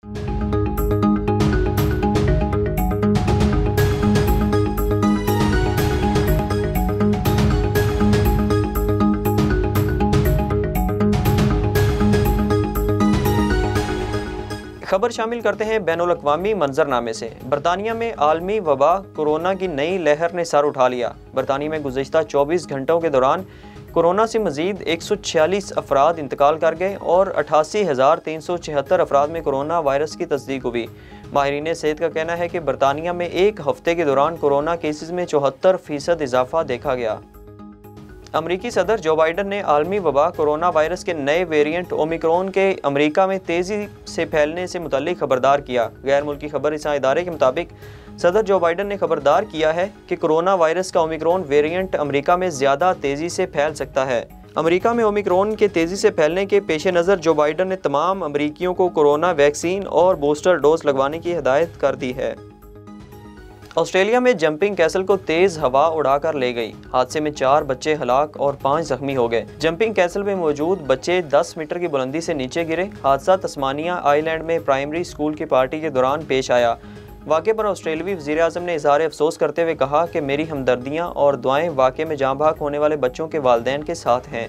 खबर शामिल करते हैं बैनुल-अक़वामी मंजरनामे से। बरतानिया में आलमी वबा कोरोना की नई लहर ने सर उठा लिया। बरतानिया में गुज़िश्ता 24 घंटों के दौरान कोरोना से मज़ीद 146 अफराद इंतकाल कर गए और 88,376 अफराद में कोरोना वायरस की तस्दीक हुई। माहिरीन सेहत का कहना है कि बरतानिया में एक हफ्ते के दौरान कोरोना केसेस में 74% इजाफा देखा गया। अमरीकी सदर जो बाइडन ने आलमी वबा कोरोना वायरस के नए वेरिएंट ओमिक्रॉन के अमरीका में तेज़ी से फैलने से मुतल्लिक खबरदार किया। गैर मुल्की खबर रिसां इदारे के मुताबिक सदर जो बाइडन ने खबरदार किया है कि कोरोना वायरस का ओमिक्रॉन वेरिएंट अमरीका में ज़्यादा तेज़ी से फैल सकता है। अमरीका में ओमिक्रॉन के तेज़ी से फैलने के पेश नज़र जो बाइडन ने तमाम अमरीकियों को कोरोना वैक्सीन और बूस्टर डोज लगवाने की हिदायत कर दी है। ऑस्ट्रेलिया में जंपिंग कैसल को तेज हवा उड़ाकर ले गई। हादसे में 4 बच्चे हलाक और 5 जख्मी हो गए। जंपिंग कैसल में मौजूद बच्चे 10 मीटर की बुलंदी से नीचे गिरे। हादसा तस्मानिया आइलैंड में प्राइमरी स्कूल की पार्टी के दौरान पेश आया। वाक़े पर ऑस्ट्रेलियावी वज़ीर-ए-आज़म ने इज़हार अफसोस करते हुए कहा कि मेरी हमदर्दियाँ और दुआएं वाक़े में जाँ बहक होने वाले बच्चों के वालिदैन के साथ हैं।